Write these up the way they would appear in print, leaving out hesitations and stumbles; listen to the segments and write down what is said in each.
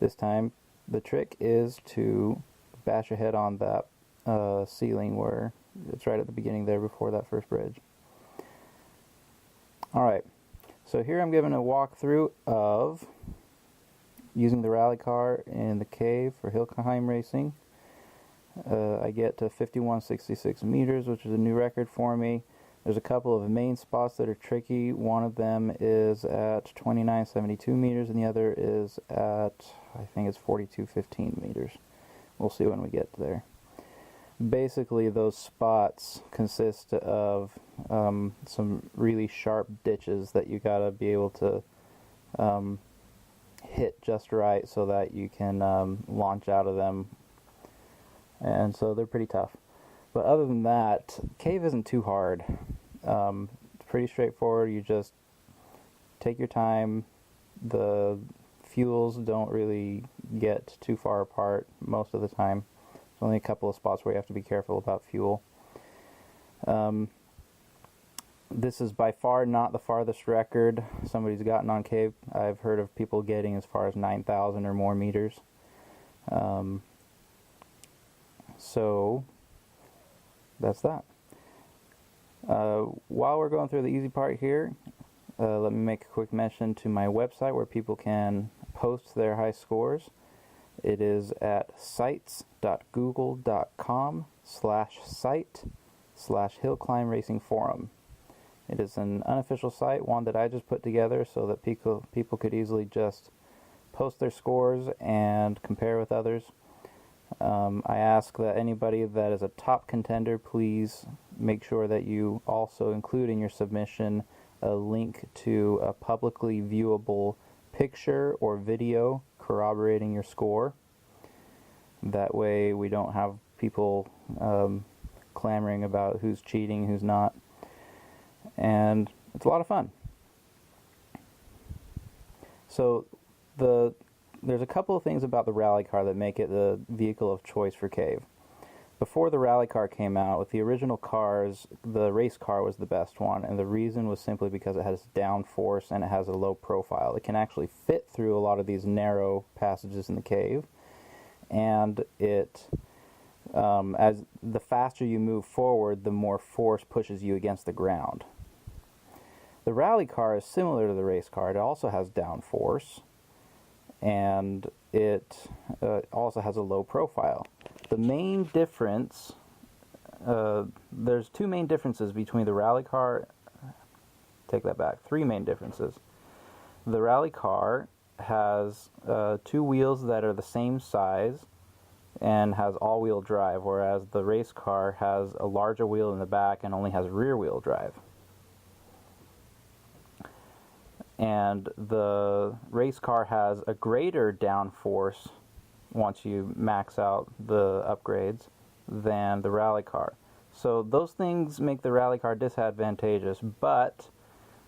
This time, the trick is to bash your head on that ceiling where it's right at the beginning there before that first bridge. Alright, so here I'm giving a walkthrough of using the rally car in the cave for hill climb racing. I get to 5166 meters, which is a new record for me. There's a couple of main spots that are tricky. One of them is at 2972 meters and the other is at, I think it's 4215 meters. We'll see when we get there. Basically, those spots consist of some really sharp ditches that you gotta be able to hit just right so that you can launch out of them, and so they're pretty tough. But other than that, cave isn't too hard. It's pretty straightforward. You just take your time. The fuels don't really get too far apart most of the time. There's only a couple of spots where you have to be careful about fuel. This is by far not the farthest record somebody's gotten on cave. I've heard of people getting as far as 9,000 or more meters. So that's that. While we're going through the easy part here, let me make a quick mention to my website where people can post their high scores. It is at sites.google.com/site/hillclimbracingforum. It is an unofficial site, one that I just put together so that people could easily just post their scores and compare with others. I ask that anybody that is a top contender, please make sure that you also include in your submission a link to a publicly viewable picture or video corroborating your score. That way we don't have people clamoring about who's cheating, who's not. And it's a lot of fun. So there's a couple of things about the rally car that make it the vehicle of choice for cave. Before the rally car came out, with the original cars, the race car was the best one, and the reason was simply because it has downforce and it has a low profile. It can actually fit through a lot of these narrow passages in the cave, and it as the faster you move forward, the more force pushes you against the ground. The rally car is similar to the race car. It also has downforce, and it also has a low profile. The main difference, there's two main differences between the rally car, take that back, three main differences. The rally car has two wheels that are the same size and has all-wheel drive, whereas the race car has a larger wheel in the back and only has rear-wheel drive. And the race car has a greater downforce once you max out the upgrades than the rally car. So those things make the rally car disadvantageous, but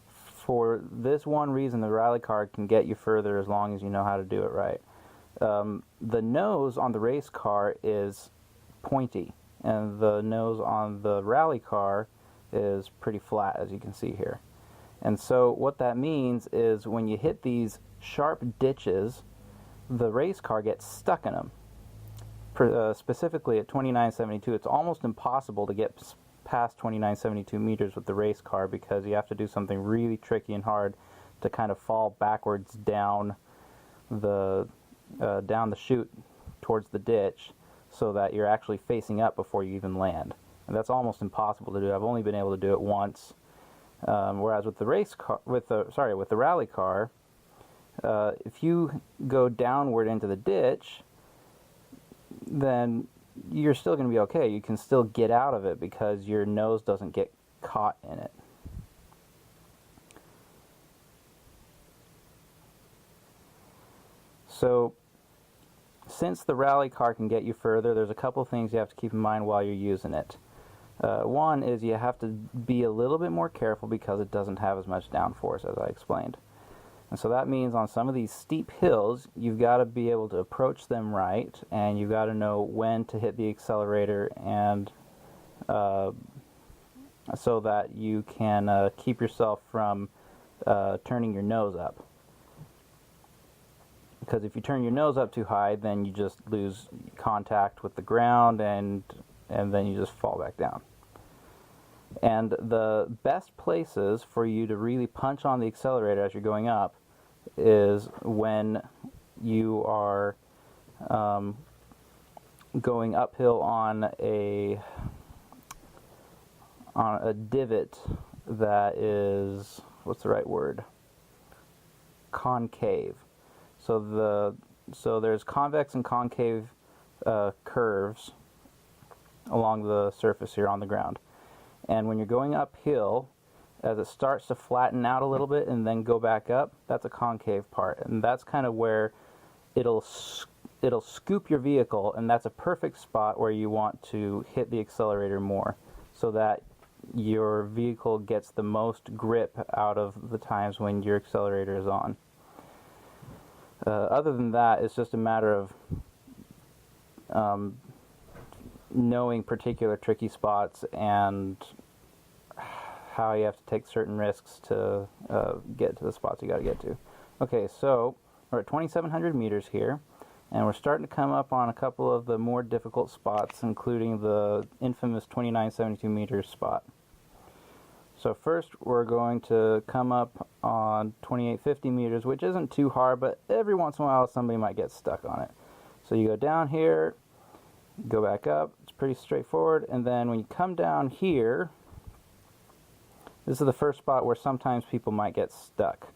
for this one reason, the rally car can get you further as long as you know how to do it right. The nose on the race car is pointy, and the nose on the rally car is pretty flat, as you can see here. And so what that means is when you hit these sharp ditches, the race car gets stuck in them. Specifically at 2972, it's almost impossible to get past 2972 meters with the race car because you have to do something really tricky and hard to kind of fall backwards down the chute towards the ditch so that you're actually facing up before you even land. And that's almost impossible to do. I've only been able to do it once. Whereas with the race car, with the rally car, if you go downward into the ditch, then you're still going to be okay. You can still get out of it because your nose doesn't get caught in it. So, since the rally car can get you further, there's a couple things you have to keep in mind while you're using it. One is you have to be a little bit more careful because it doesn't have as much downforce as I explained. And so that means on some of these steep hills, you've got to be able to approach them right, and you've got to know when to hit the accelerator, and so that you can keep yourself from turning your nose up. because if you turn your nose up too high, then you just lose contact with the ground, and then you just fall back down. And the best places for you to really punch on the accelerator as you're going up is when you are going uphill on a divot that is, what's the right word? Concave. So there's convex and concave curves along the surface here on the ground. And when you're going uphill, as it starts to flatten out a little bit and then go back up, that's a concave part. And that's kind of where it'll scoop your vehicle, and that's a perfect spot where you want to hit the accelerator more so that your vehicle gets the most grip out of the times when your accelerator is on. Other than that, it's just a matter of knowing particular tricky spots and how you have to take certain risks to get to the spots you got to get to. Okay, so we're at 2,700 meters here, and we're starting to come up on a couple of the more difficult spots, including the infamous 2,972 meters spot. So first we're going to come up on 2,850 meters, which isn't too hard, but every once in a while somebody might get stuck on it. So you go down here, go back up, it's pretty straightforward, and then when you come down here, this is the first spot where sometimes people might get stuck.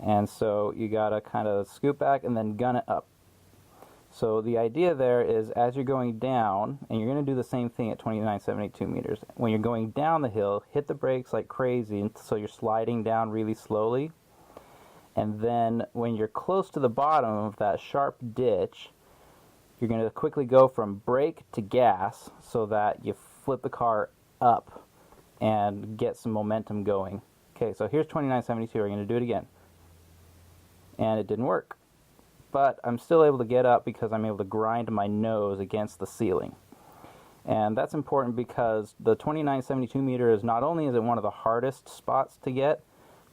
And so you gotta kind of scoop back and then gun it up. So the idea there is as you're going down, and you're going to do the same thing at 2,972 meters, when you're going down the hill, hit the brakes like crazy so you're sliding down really slowly. And then when you're close to the bottom of that sharp ditch, you're going to quickly go from brake to gas so that you flip the car up and get some momentum going. Okay, so here's 2,972. We're going to do it again. And it didn't work. But I'm still able to get up because I'm able to grind my nose against the ceiling. And that's important because the 2,972 meter is not only is it one of the hardest spots to get,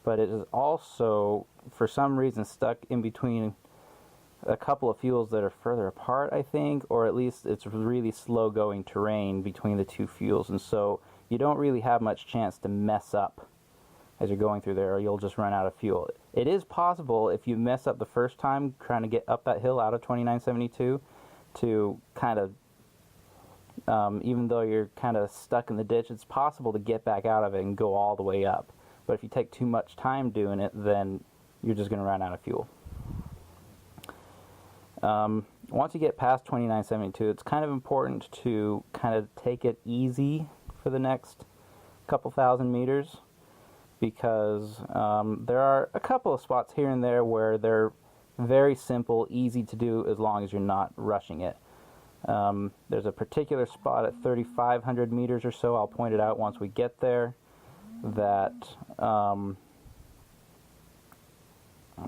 but it is also, for some reason, stuck in between a couple of fuels that are further apart, I think, or at least it's really slow-going terrain between the two fuels, and so you don't really have much chance to mess up as you're going through there, or you'll just run out of fuel. It is possible, if you mess up the first time trying to get up that hill out of 2,972, to kind of, even though you're kind of stuck in the ditch, it's possible to get back out of it and go all the way up. But if you take too much time doing it, then you're just going to run out of fuel. Once you get past 2,972, it's kind of important to kind of take it easy for the next couple thousand meters, because there are a couple of spots here and there where they're very simple, easy to do as long as you're not rushing it. There's a particular spot at 3,500 meters or so, I'll point it out once we get there, that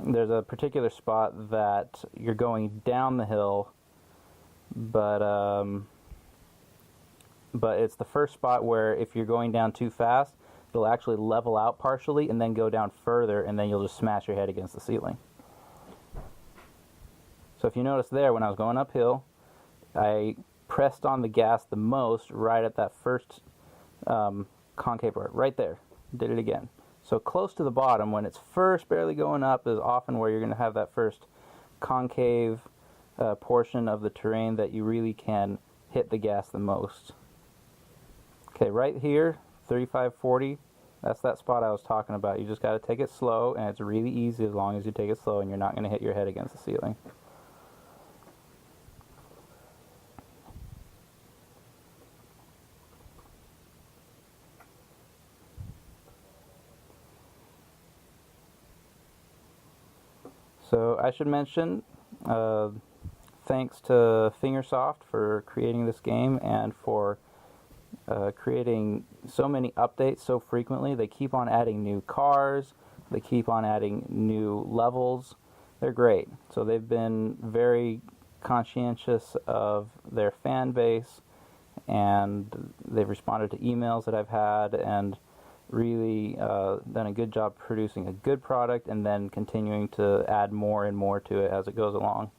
there's a particular spot that you're going down the hill, but it's the first spot where if you're going down too fast, it'll actually level out partially and then go down further, and then you'll just smash your head against the ceiling. So if you notice there, when I was going uphill, I pressed on the gas the most right at that first concave part, right there. Did it again. So close to the bottom, when it's first barely going up, is often where you're going to have that first concave portion of the terrain that you really can hit the gas the most. Okay, right here, 3540, that's that spot I was talking about. You just got to take it slow, and it's really easy as long as you take it slow and you're not going to hit your head against the ceiling. So I should mention, thanks to Fingersoft for creating this game and for creating so many updates so frequently. They keep on adding new cars, they keep on adding new levels. They're great. So they've been very conscientious of their fan base, and they've responded to emails that I've had, and really done a good job producing a good product and then continuing to add more and more to it as it goes along.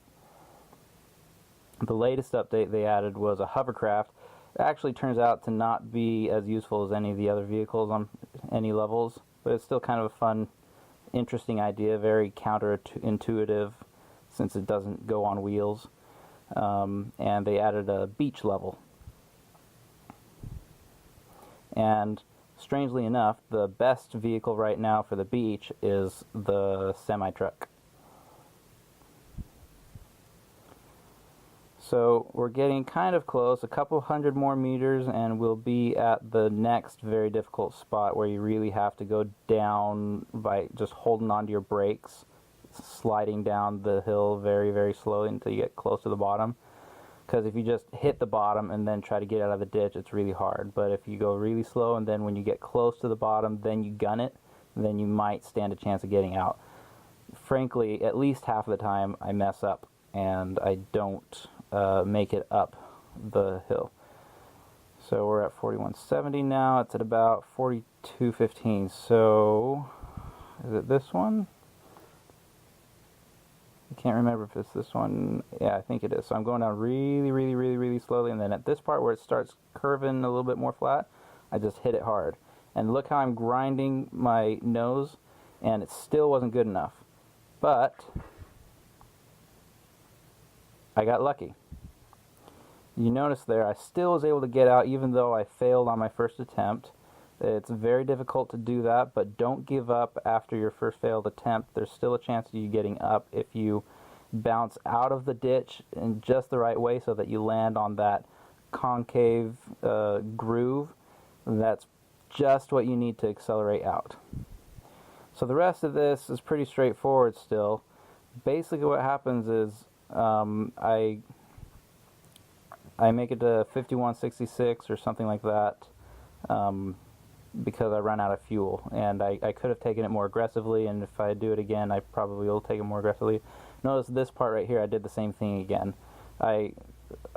The latest update they added was a hovercraft. It actually turns out to not be as useful as any of the other vehicles on any levels, but it's still kind of a fun, interesting idea, very counterintuitive since it doesn't go on wheels. And they added a beach level. And strangely enough, the best vehicle right now for the beach is the semi-truck. So we're getting kind of close, a couple hundred more meters, and we'll be at the next very difficult spot where you really have to go down by just holding onto your brakes, sliding down the hill very, very slowly until you get close to the bottom. Because if you just hit the bottom and then try to get out of the ditch, it's really hard. But if you go really slow and then when you get close to the bottom, then you gun it, then you might stand a chance of getting out. Frankly, at least half of the time I mess up and I don't make it up the hill. So we're at 4170 now. It's at about 4215. So is it this one? I can't remember if it's this one. Yeah, I think it is. So I'm going down really, really, really, really slowly, and then at this part where it starts curving a little bit more flat, I just hit it hard. And look how I'm grinding my nose, and it still wasn't good enough. But I got lucky. You notice there, I still was able to get out even though I failed on my first attempt. It's very difficult to do that, but don't give up after your first failed attempt. There's still a chance of you getting up if you bounce out of the ditch in just the right way so that you land on that concave groove. That's just what you need to accelerate out. So the rest of this is pretty straightforward still. Basically what happens is I make it to 5166 or something like that because I run out of fuel, and I could have taken it more aggressively, and if I do it again I probably will take it more aggressively. Notice this part right here, I did the same thing again. I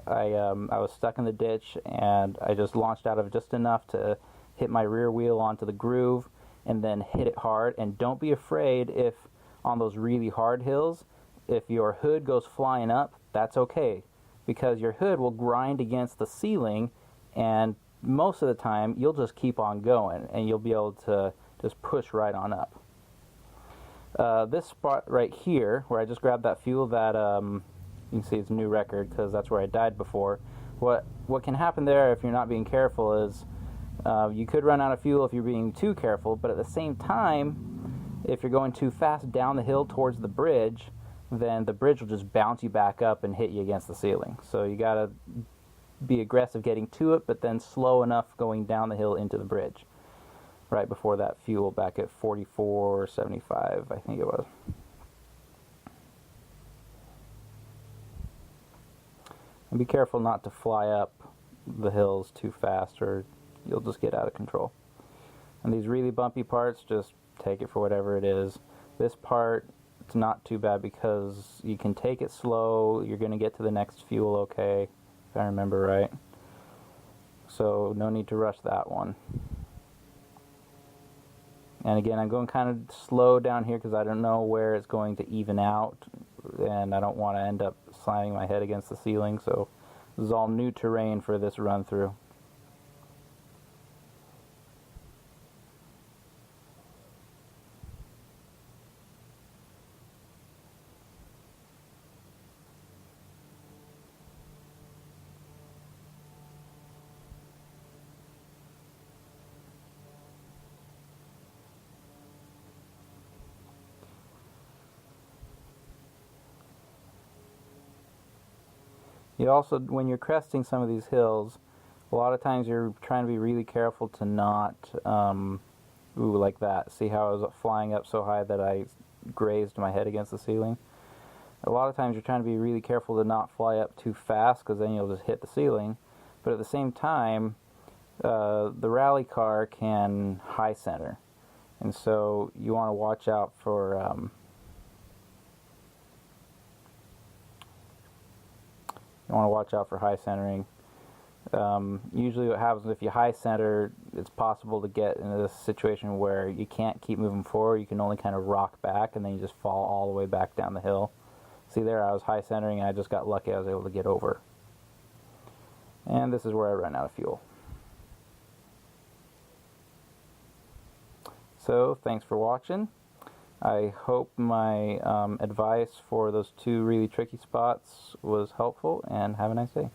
was stuck in the ditch and I just launched out of just enough to hit my rear wheel onto the groove and then hit it hard. And don't be afraid if on those really hard hills, if your hood goes flying up, that's okay, because your hood will grind against the ceiling, and most of the time you'll just keep on going and you'll be able to just push right on up. This spot right here where I just grabbed that fuel, that you can see it's a new record because that's where I died before. What can happen there if you're not being careful is you could run out of fuel if you're being too careful, but at the same time, if you're going too fast down the hill towards the bridge, then the bridge will just bounce you back up and hit you against the ceiling. So you gotta be aggressive getting to it, but then slow enough going down the hill into the bridge. Right before that fuel back at 44.75, I think it was. And be careful not to fly up the hills too fast or you'll just get out of control. And these really bumpy parts, just take it for whatever it is. This part, it's not too bad because you can take it slow. You're going to get to the next fuel okay, if I remember right. So no need to rush that one. And again, I'm going kind of slow down here because I don't know where it's going to even out, and I don't want to end up slamming my head against the ceiling. So this is all new terrain for this run through. You also, when you're cresting some of these hills, a lot of times you're trying to be really careful to not, like that. See how I was flying up so high that I grazed my head against the ceiling? A lot of times you're trying to be really careful to not fly up too fast because then you'll just hit the ceiling. But at the same time, the rally car can high center. And so you want to watch out for high centering. Usually what happens if you high center, it's possible to get into this situation where you can't keep moving forward. You can only kind of rock back, and then you just fall all the way back down the hill. See there, I was high centering, and I just got lucky I was able to get over. And this is where I ran out of fuel. So, thanks for watching. I hope my advice for those two really tricky spots was helpful, and have a nice day.